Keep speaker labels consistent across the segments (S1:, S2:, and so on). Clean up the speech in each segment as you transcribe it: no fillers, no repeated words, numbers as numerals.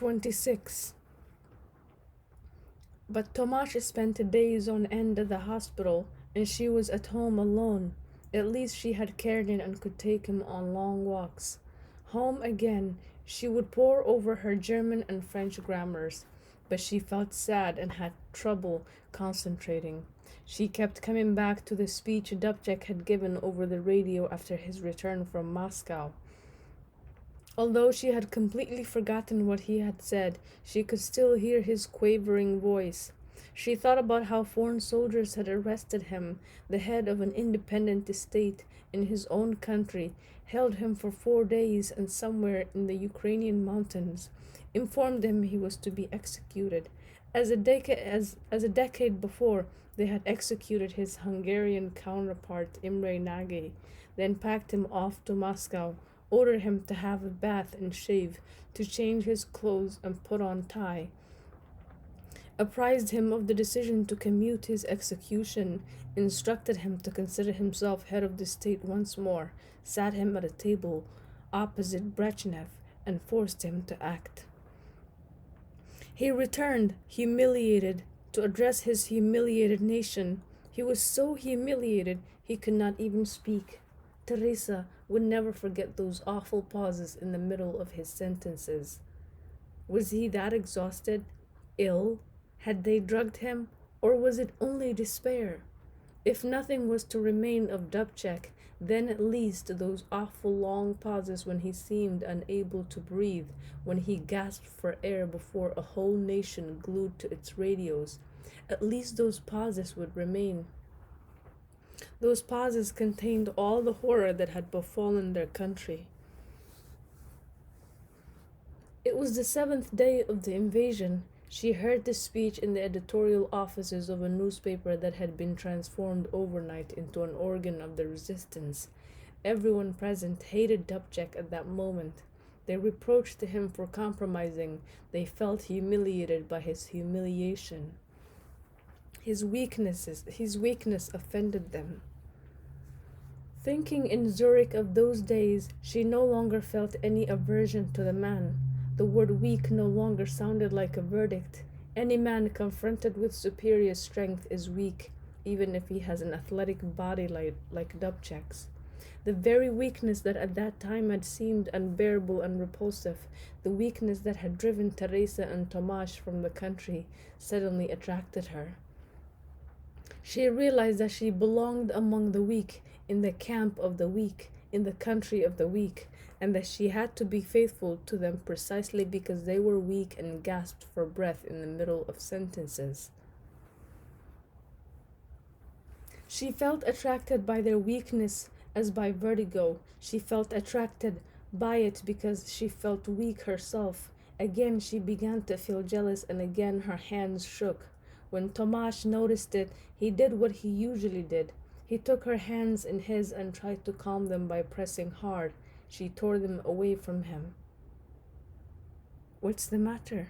S1: 26. But Tomasz spent days on end at the hospital, and she was at home alone. At least she had Karen and could take him on long walks. Home again, she would pore over her German and French grammars, but she felt sad and had trouble concentrating. She kept coming back to the speech Dubček had given over the radio after his return from Moscow. Although she had completely forgotten what he had said, she could still hear his quavering voice. She thought about how foreign soldiers had arrested him, the head of an independent state in his own country, held him for 4 days and somewhere in the Ukrainian mountains, informed him he was to be executed. As a decade before, they had executed his Hungarian counterpart Imre Nagy, then packed him off to Moscow, ordered him to have a bath and shave, to change his clothes and put on tie, apprised him of the decision to commute his execution, instructed him to consider himself head of the state once more, sat him at a table opposite Brezhnev, and forced him to act. He returned, humiliated, to address his humiliated nation. He was so humiliated he could not even speak. Teresa would never forget those awful pauses in the middle of his sentences. Was he that exhausted? Ill? Had they drugged him? Or was it only despair? If nothing was to remain of Dubček, then at least those awful long pauses when he seemed unable to breathe, when he gasped for air before a whole nation glued to its radios, at least those pauses would remain. Those pauses contained all the horror that had befallen their country. It was the 7th day of the invasion. She heard the speech in the editorial offices of a newspaper that had been transformed overnight into an organ of the resistance. Everyone present hated Dubček at that moment. They reproached him for compromising. They felt humiliated by his humiliation. His weakness offended them. Thinking in Zurich of those days, she no longer felt any aversion to the man. The word weak no longer sounded like a verdict. Any man confronted with superior strength is weak, even if he has an athletic body like Dubček's. The very weakness that at that time had seemed unbearable and repulsive, the weakness that had driven Teresa and Tomasz from the country, suddenly attracted her. She realized that she belonged among the weak, in the camp of the weak, in the country of the weak, and that she had to be faithful to them precisely because they were weak and gasped for breath in the middle of sentences. She felt attracted by their weakness as by vertigo. She felt attracted by it because she felt weak herself. Again she began to feel jealous, and again her hands shook. When Tomasz noticed it, he did what he usually did. He took her hands in his and tried to calm them by pressing hard. She tore them away from him. "What's the matter?"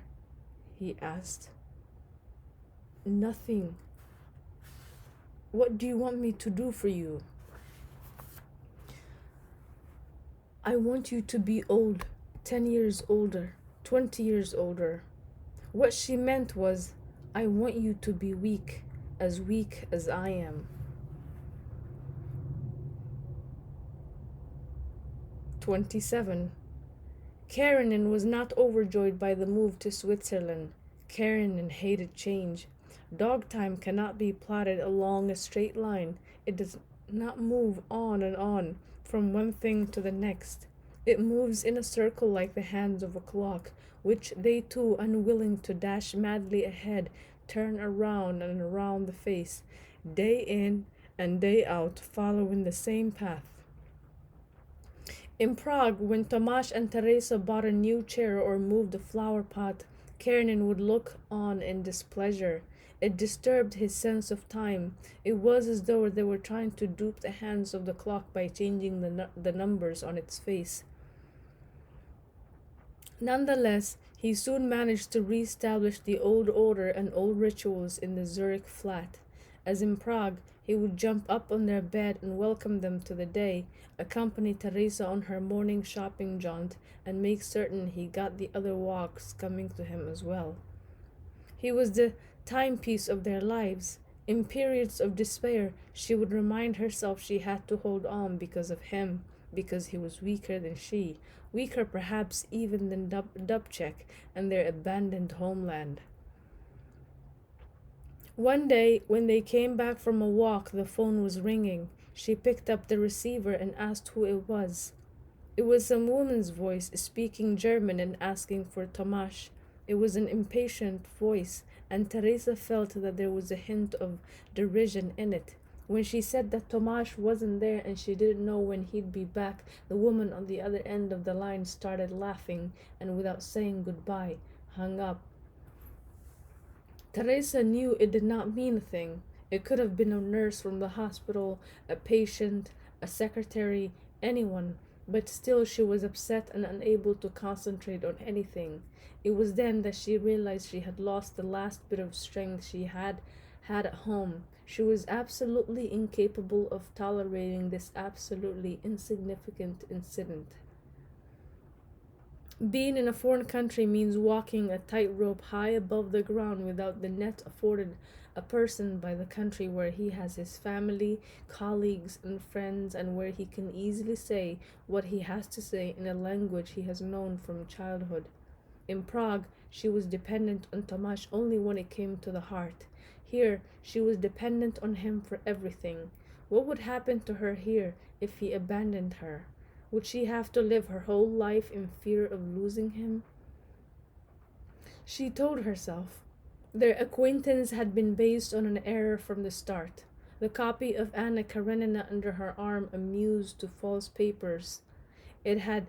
S1: he asked. "Nothing. What do you want me to do for you?" "I want you to be old, 10 years older, 20 years older." What she meant was, "I want you to be weak as I am." 27. Karenin was not overjoyed by the move to Switzerland. Karenin hated change. Dog time cannot be plotted along a straight line. It does not move on and on, from one thing to the next. It moves in a circle like the hands of a clock, which they too, unwilling to dash madly ahead, turn around and around the face, day in and day out, following the same path. In Prague, when Tomasz and Teresa bought a new chair or moved a flower pot, Karenin would look on in displeasure. It disturbed his sense of time. It was as though they were trying to dupe the hands of the clock by changing the numbers on its face. Nonetheless, he soon managed to re-establish the old order and old rituals in the Zurich flat. As in Prague, He would jump up on their bed and welcome them to the day, accompany Teresa on her morning shopping jaunt, and make certain he got the other walks coming to him as well. He was the timepiece of their lives. In periods of despair, she would remind herself she had to hold on because of him, because he was weaker than she, weaker perhaps even than Dubček and their abandoned homeland. One day, when they came back from a walk, the phone was ringing. She picked up the receiver and asked who it was. It was some woman's voice speaking German and asking for Tomasz. It was an impatient voice, and Teresa felt that there was a hint of derision in it. When she said that Tomasz wasn't there and she didn't know when he'd be back, the woman on the other end of the line started laughing and, without saying goodbye, hung up. Teresa knew it did not mean a thing. It could have been a nurse from the hospital, a patient, a secretary, anyone, but still she was upset and unable to concentrate on anything. It was then that she realized she had lost the last bit of strength she had at home. She was absolutely incapable of tolerating this absolutely insignificant incident. Being in a foreign country means walking a tightrope high above the ground without the net afforded a person by the country where he has his family, colleagues, and friends, and where he can easily say what he has to say in a language he has known from childhood. In Prague, she was dependent on Tomasz only when it came to the heart. Here, she was dependent on him for everything. What would happen to her here if he abandoned her? Would she have to live her whole life in fear of losing him? She told herself. Their acquaintance had been based on an error from the start. The copy of Anna Karenina under her arm amused to false papers. It had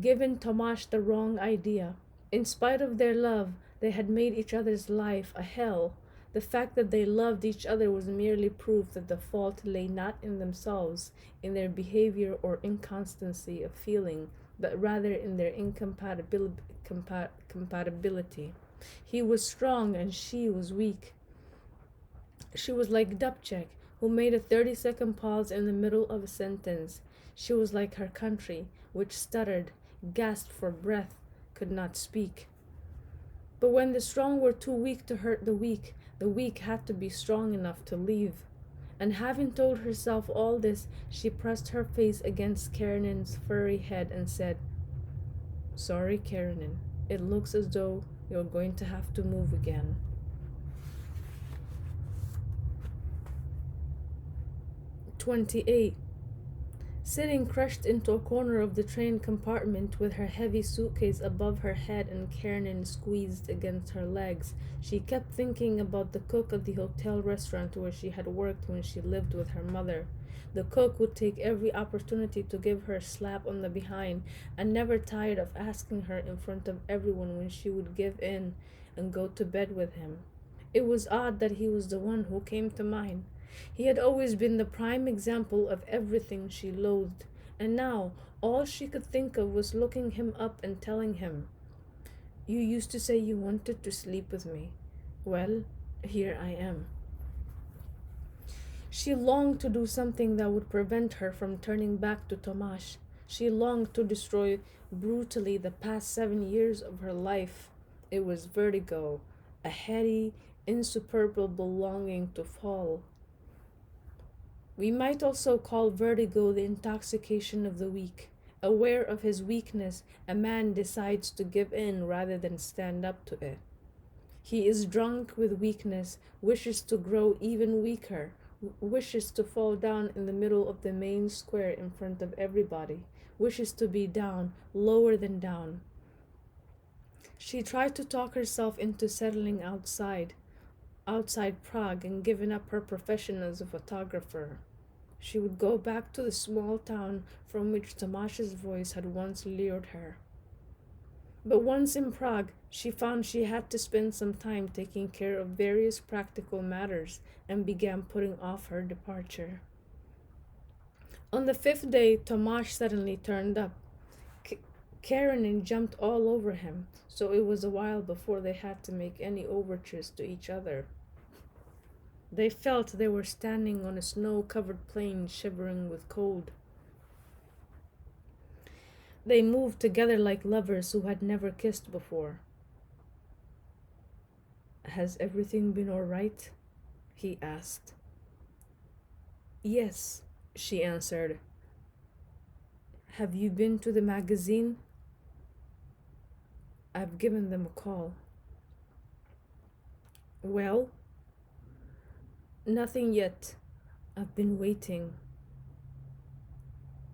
S1: given Tomasz the wrong idea. In spite of their love, they had made each other's life a hell. The fact that they loved each other was merely proof that the fault lay not in themselves, in their behavior or inconstancy of feeling, but rather in their incompatibility. He was strong and she was weak. She was like Dubček, who made a 30-second pause in the middle of a sentence. She was like her country, which stuttered, gasped for breath, could not speak. But when the strong were too weak to hurt the weak had to be strong enough to leave. And having told herself all this, she pressed her face against Karenin's furry head and said, "Sorry, Karenin. It looks as though you're going to have to move again." 28. Sitting crushed into a corner of the train compartment with her heavy suitcase above her head and Karenin squeezed against her legs, she kept thinking about the cook at the hotel restaurant where she had worked when she lived with her mother. The cook would take every opportunity to give her a slap on the behind, and never tired of asking her in front of everyone when she would give in and go to bed with him. It was odd that he was the one who came to mind. He had always been the prime example of everything she loathed, and now all she could think of was looking him up and telling him, "You used to say you wanted to sleep with me. Well, here I am." She longed to do something that would prevent her from turning back to Tomasz. She longed to destroy brutally the past 7 years of her life. It was vertigo, a heady, insuperable longing to fall. We might also call vertigo the intoxication of the weak. Aware of his weakness, a man decides to give in rather than stand up to it. He is drunk with weakness, wishes to grow even weaker, wishes to fall down in the middle of the main square in front of everybody, wishes to be down, lower than down. She tried to talk herself into settling outside Prague and giving up her profession as a photographer. She would go back to the small town from which Tomasz's voice had once lured her. But once in Prague, she found she had to spend some time taking care of various practical matters and began putting off her departure. On the 5th day, Tomasz suddenly turned up. Karenin jumped all over him, so it was a while before they had to make any overtures to each other. They felt they were standing on a snow-covered plain shivering with cold. They moved together like lovers who had never kissed before. "Has everything been all right?" he asked. "Yes," she answered. "Have you been to the magazine?" "I've given them a call." "Well?" "Nothing yet. I've been waiting."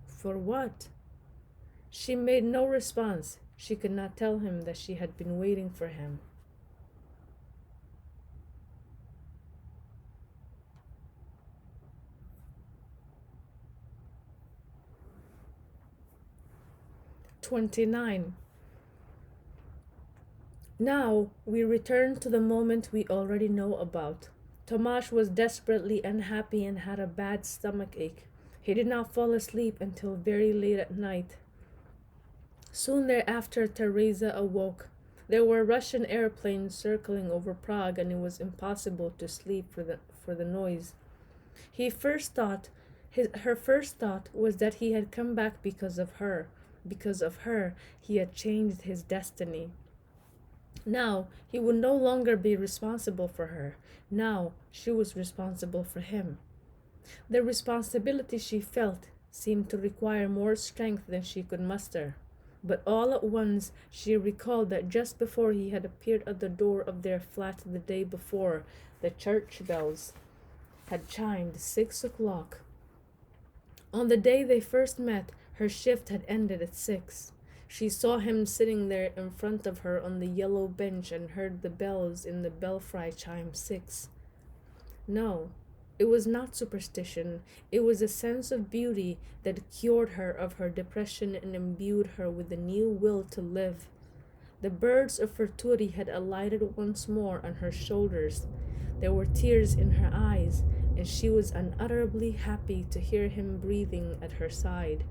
S1: "For what?" She made no response. She could not tell him that she had been waiting for him. 29. Now we return to the moment we already know about. Tomasz was desperately unhappy and had a bad stomach ache. He did not fall asleep until very late at night. Soon thereafter, Teresa awoke. There were Russian airplanes circling over Prague, and it was impossible to sleep for the noise. He first thought her first thought was that he had come back because of her. Because of her, he had changed his destiny. Now he would no longer be responsible for her. Now she was responsible for him. The responsibility she felt seemed to require more strength than she could muster. But all at once she recalled that just before he had appeared at the door of their flat the day before, the church bells had chimed 6 o'clock. On the day they first met, her shift had ended at 6. She saw him sitting there in front of her on the yellow bench and heard the bells in the belfry chime 6. No, it was not superstition. It was a sense of beauty that cured her of her depression and imbued her with a new will to live. The birds of fortuity had alighted once more on her shoulders. There were tears in her eyes, and she was unutterably happy to hear him breathing at her side.